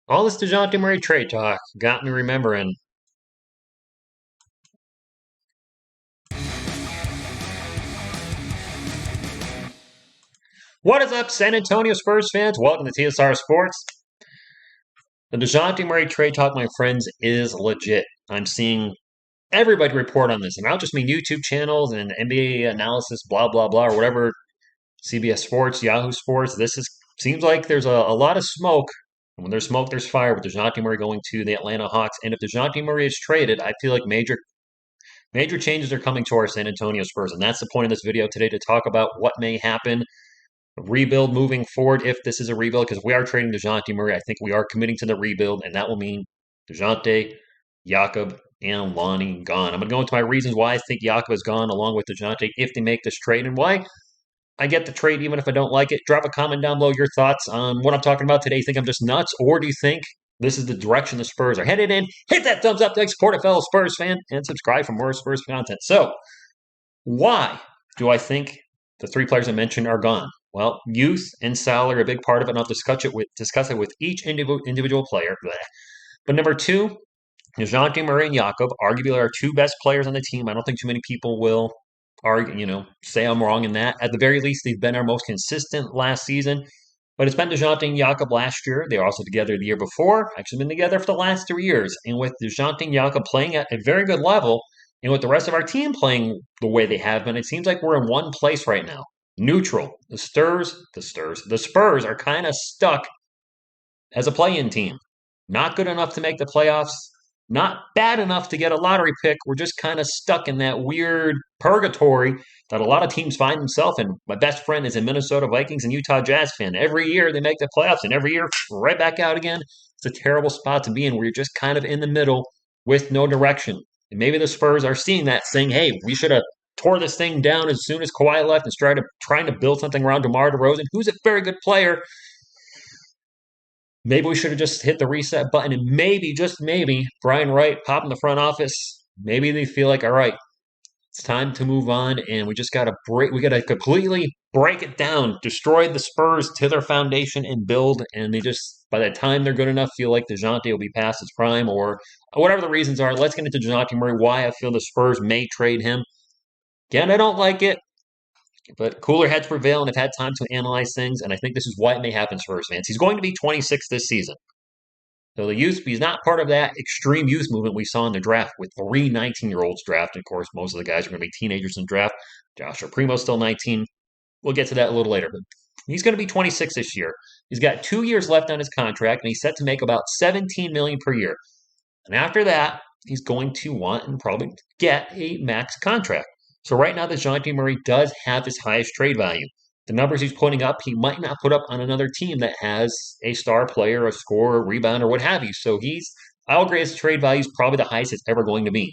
All this DeJounte Murray trade talk got me remembering. What is up, San Antonio Spurs fans? Welcome to TSR Sports. The DeJounte Murray trade talk, my friends, is legit. I'm seeing everybody report on this, and I don't just mean YouTube channels and NBA analysis, blah blah blah, or whatever. CBS Sports, Yahoo Sports. This is seems like there's a lot of smoke. And when there's smoke, there's fire. With DeJounte Murray going to the Atlanta Hawks, and if DeJounte Murray is traded, I feel like major changes are coming to our San Antonio Spurs, and that's the point of this video today to talk about what may happen, rebuild moving forward if this is a rebuild, because we are trading DeJounte Murray. I think we are committing to the rebuild, and that will mean DeJounte, Jakob, and Lonnie gone. I'm going to go into my reasons why I think Jakob is gone along with DeJounte if they make this trade, and why I get the trade even if I don't like it. Drop a comment down below your thoughts on what I'm talking about today. You think I'm just nuts, or do you think this is the direction the Spurs are headed in? Hit that thumbs up to support a fellow Spurs fan and subscribe for more Spurs content. So, why do I think the three players I mentioned are gone? Well, youth and salary are a big part of it, and I'll discuss it with each individual player. But number two, DeJounte Murray and Jakob arguably are two best players on the team. I don't think too many people will argue, say I'm wrong in that. At the very least, they've been our most consistent last season. But it's been DeJounte and Jakob last year. They were also together the year before. Actually been together for the last 3 years. And with DeJounte and Jakob playing at a very good level, and with the rest of our team playing the way they have been, it seems like we're in one place right now. Neutral. The Spurs are kind of stuck as a play-in team. Not good enough to make the playoffs. Not bad enough to get a lottery pick. We're just kind of stuck in that weird purgatory that a lot of teams find themselves in. My best friend is a Minnesota Vikings and Utah Jazz fan. Every year they make the playoffs, and every year right back out again. It's a terrible spot to be in where you're just kind of in the middle with no direction. And maybe the Spurs are seeing that, saying, hey, we should have tore this thing down as soon as Kawhi left and started trying to build something around DeMar DeRozan, who's a very good player. Maybe we should have just hit the reset button, and maybe, just maybe, Brian Wright pop in the front office. Maybe they feel like, all right, it's time to move on, and we just got to break. We got to completely break it down, destroy the Spurs to their foundation, and build. And they just, by the time they're good enough, feel like DeJounte will be past his prime, or whatever the reasons are. Let's get into DeJounte Murray. Why I feel the Spurs may trade him. Again, I don't like it. But cooler heads prevail, and have had time to analyze things, and I think this is why it may happen, Spurs fans. He's going to be 26 this season. So the youth, he's not part of that extreme youth movement we saw in the draft with three 19-year-olds drafted. Of course, most of the guys are going to be teenagers in the draft. Joshua Primo's still 19. We'll get to that a little later. But he's going to be 26 this year. He's got 2 years left on his contract, and he's set to make about $17 million per year. And after that, he's going to want and probably get a max contract. So right now, DeJounte Murray does have his highest trade value. The numbers he's putting up, he might not put up on another team that has a star player, a scorer, a rebounder, what have you. So I'll agree his trade value is probably the highest it's ever going to be.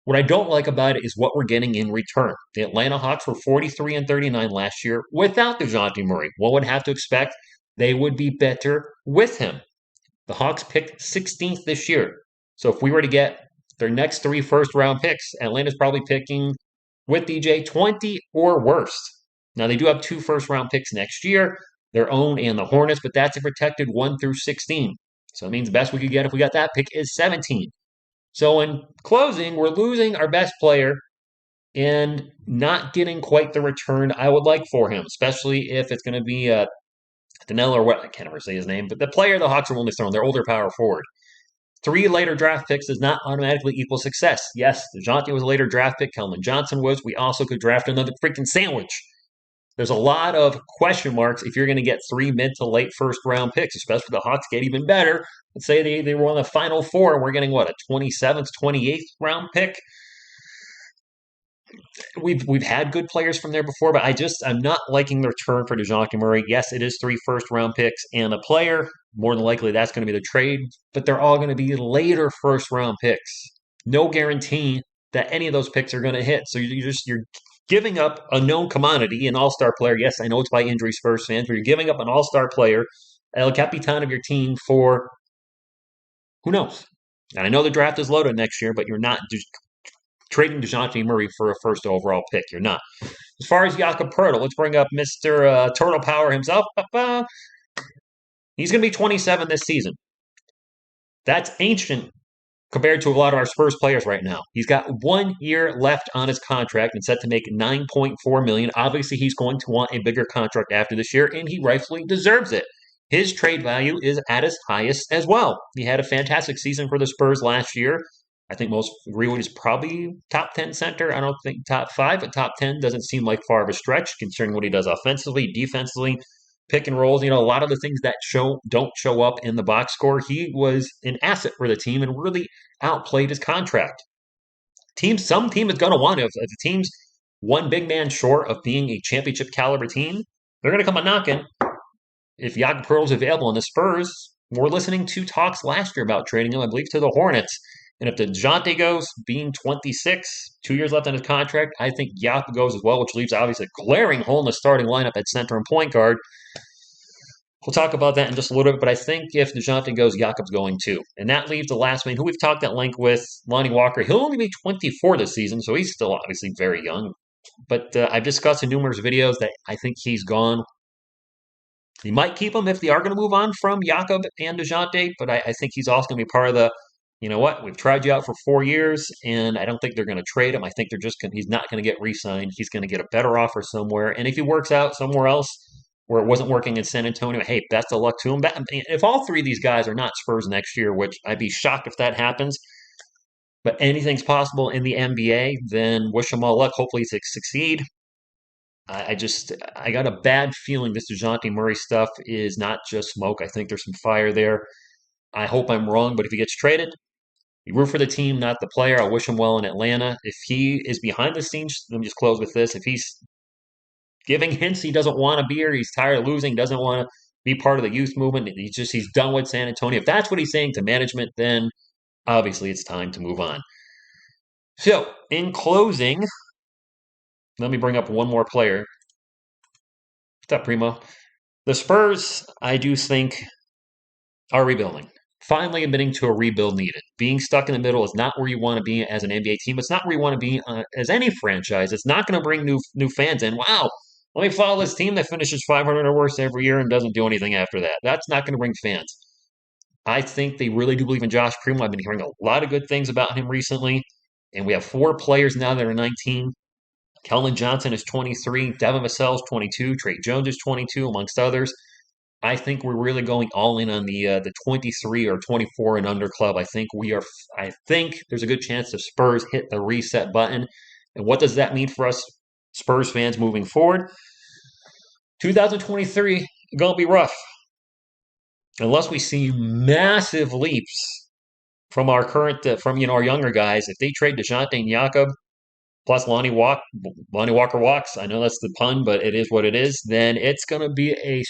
What I don't like about it is what we're getting in return. The Atlanta Hawks were 43 and 39 last year without DeJounte Murray. One would have to expect they would be better with him. The Hawks picked 16th this year. So if we were to get their next 3 first-round picks, Atlanta's probably picking with DJ 20 or worse. Now, they do have 2 first-round picks next year, their own and the Hornets, but that's a protected 1 through 16. So it means the best we could get if we got that pick is 17. So in closing, we're losing our best player and not getting quite the return I would like for him, especially if it's going to be Danilo, or what, I can't ever say his name, but the player the Hawks are willing to throw, their older power forward. 3 later draft picks does not automatically equal success. Yes, DeJounte was a later draft pick. Keldon Johnson was. We also could draft another freaking sandwich. There's a lot of question marks if you're going to get 3 mid to late first round picks, especially if the Hawks get even better. Let's say they were on the final 4 and we're getting, what, a 27th, 28th round pick? We've had good players from there before, but I'm not liking the return for DeJounte Murray. Yes, it is 3 first-round picks and a player. More than likely, that's going to be the trade, but they're all going to be later first-round picks. No guarantee that any of those picks are going to hit. So you're giving up a known commodity, an all-star player. Yes, I know it's by injury, Spurs fans, but you're giving up an all-star player, El Capitan of your team, for who knows? And I know the draft is loaded next year, but you're not just trading DeJounte Murray for a first overall pick. You're not. As far as Jakob Poeltl, let's bring up Mr. Turtle Power himself. He's going to be 27 this season. That's ancient compared to a lot of our Spurs players right now. He's got 1 year left on his contract and set to make 9.4 million. Obviously, he's going to want a bigger contract after this year, and he rightfully deserves it. His trade value is at its highest as well. He had a fantastic season for the Spurs last year. I think most agree with he's probably top 10 center. I don't think top five, but top 10 doesn't seem like far of a stretch considering what he does offensively, defensively, pick and rolls. A lot of the things that don't show up in the box score. He was an asset for the team and really outplayed his contract. Some team is going to want to. If the team's one big man short of being a championship caliber team, they're going to come a knocking. If Jakob Poeltl is available in the Spurs, we're listening to talks last year about trading him, I believe, to the Hornets. And if DeJounte goes, being 26, 2 years left on his contract, I think Jakob goes as well, which leaves obviously a glaring hole in the starting lineup at center and point guard. We'll talk about that in just a little bit, but I think if DeJounte goes, Jakob's going too. And that leaves the last man who we've talked at length with, Lonnie Walker. He'll only be 24 this season, so he's still obviously very young. But I've discussed in numerous videos that I think he's gone. You might keep him if they are going to move on from Jakob and DeJounte, but I think he's also going to be part of the, you know what, we've tried you out for 4 years, and I don't think they're going to trade him. I think he's not going to get re-signed. He's going to get a better offer somewhere. And if he works out somewhere else, where it wasn't working in San Antonio, hey, best of luck to him. If all three of these guys are not Spurs next year, which I'd be shocked if that happens, but anything's possible in the NBA, then wish them all luck. Hopefully they succeed. I got a bad feeling this DeJounte Murray stuff is not just smoke. I think there's some fire there. I hope I'm wrong, but if he gets traded, you root for the team, not the player. I'll wish him well in Atlanta. If he is behind the scenes, let me just close with this. If he's giving hints he doesn't want to be here, he's tired of losing, doesn't want to be part of the youth movement, he's done with San Antonio. If that's what he's saying to management, then obviously it's time to move on. So, in closing, let me bring up one more player. What's up, Primo? The Spurs, I do think, are rebuilding. Finally admitting to a rebuild needed. Being stuck in the middle is not where you want to be as an NBA team. It's not where you want to be as any franchise. It's not going to bring new fans in. Wow, let me follow this team that finishes 500 or worse every year and doesn't do anything after that. That's not going to bring fans. I think they really do believe in Josh Primo. I've been hearing a lot of good things about him recently. And we have 4 players now that are 19. Keldon Johnson is 23. Devin Vassell is 22. Trey Jones is 22, amongst others. I think we're really going all in on the 23 or 24 and under club. I think there's a good chance the Spurs hit the reset button. And what does that mean for us Spurs fans moving forward? 2023 going to be rough. Unless we see massive leaps from our current our younger guys. If they trade DeJounte and Jakob plus Lonnie Walker walks, I know that's the pun, but it is what it is, then it's going to be a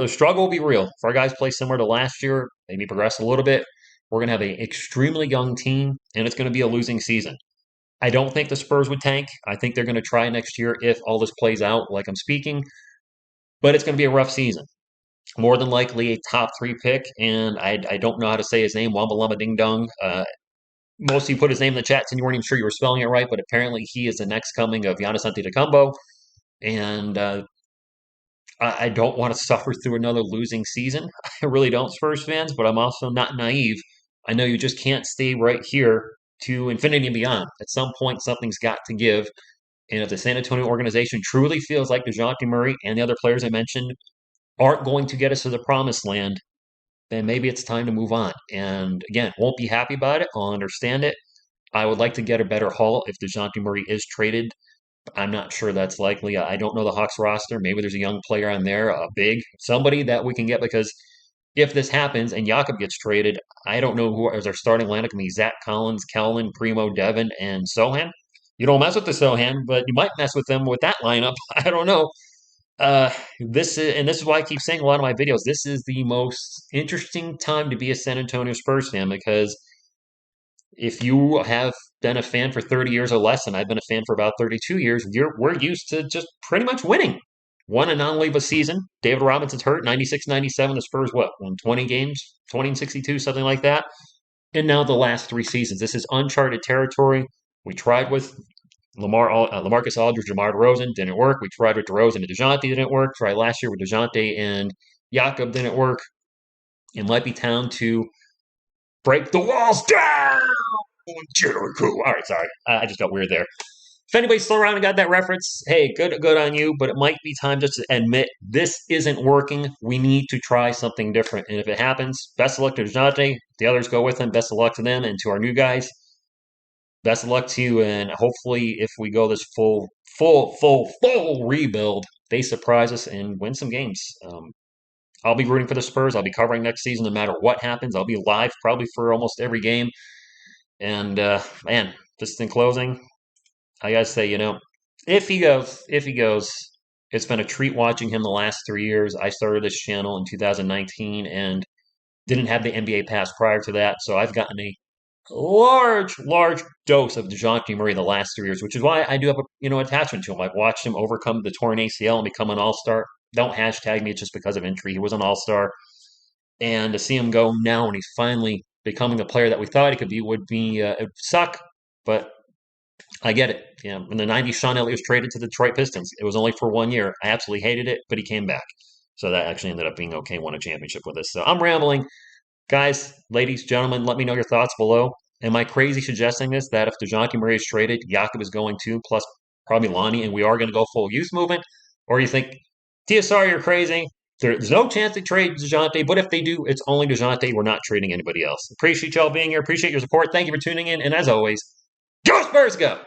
struggle will be real. If our guys play similar to last year, maybe progress a little bit, we're going to have an extremely young team, and it's going to be a losing season. I don't think the Spurs would tank. I think they're going to try next year if all this plays out like I'm speaking, but it's going to be a rough season. More than likely a top 3 pick, and I don't know how to say his name, Wamba Lumba Ding Dong. Most of you put his name in the chat and you weren't even sure you were spelling it right, but apparently he is the next coming of Giannis Antetokounmpo, and I don't want to suffer through another losing season. I really don't, Spurs fans, but I'm also not naive. I know you just can't stay right here to infinity and beyond. At some point, something's got to give. And if the San Antonio organization truly feels like DeJounte Murray and the other players I mentioned aren't going to get us to the promised land, then maybe it's time to move on. And again, won't be happy about it. I'll understand it. I would like to get a better haul if DeJounte Murray is traded. I'm not sure that's likely. I don't know the Hawks roster. Maybe there's a young player on there, a big, somebody that we can get, because if this happens and Jakob gets traded, I don't know who is our starting lineup. Can be Zach Collins, Kellen, Primo, Devin, and Sohan. You don't mess with the Sohan, but you might mess with them with that lineup. I don't know. This is why I keep saying a lot of my videos. This is the most interesting time to be a San Antonio Spurs fan, because if you have been a fan for 30 years or less, and I've been a fan for about 32 years, we're used to just pretty much winning. Won an non-league season. David Robinson's hurt. 96-97, the Spurs, won 20 games? 20 and 62, something like that. And now the last 3 seasons. This is uncharted territory. We tried with LaMarcus Aldridge, DeMar DeRozan, didn't work. We tried with DeRozan and DeJounte, didn't work. Tried last year with DeJounte and Jakob, didn't work. It might be time to break the walls down. Jericho. All right, sorry. I just got weird there. If anybody's still around and got that reference, hey, good on you. But it might be time just to admit this isn't working. We need to try something different. And if it happens, best of luck to Dejounte. The others go with him. Best of luck to them and to our new guys. Best of luck to you. And hopefully, if we go this full rebuild, they surprise us and win some games. I'll be rooting for the Spurs. I'll be covering next season no matter what happens. I'll be live probably for almost every game. And man, just in closing, I gotta say, if he goes, it's been a treat watching him the last 3 years. I started this channel in 2019 and didn't have the NBA pass prior to that, so I've gotten a large dose of DeJounte Murray the last 3 years, which is why I do have a attachment to him. I've watched him overcome the torn ACL and become an All-Star. Don't hashtag me; it's just because of injury. He was an All-Star, and to see him go now when he's finally becoming the player that we thought he could be would be it would suck, but I get it. Yeah, in the '90s, Sean Elliott was traded to the Detroit Pistons. It was only for 1 year. I absolutely hated it, but he came back. So that actually ended up being okay. Won a championship with us. So I'm rambling. Guys, ladies, gentlemen, let me know your thoughts below. Am I crazy suggesting this, that if DeJounte Murray is traded, Jakob is going too, plus probably Lonnie, and we are going to go full youth movement? Or you think, TSR, you're crazy. There's no chance they trade DeJounte, but if they do, it's only DeJounte. We're not trading anybody else. Appreciate y'all being here. Appreciate your support. Thank you for tuning in. And as always, go Spurs, go!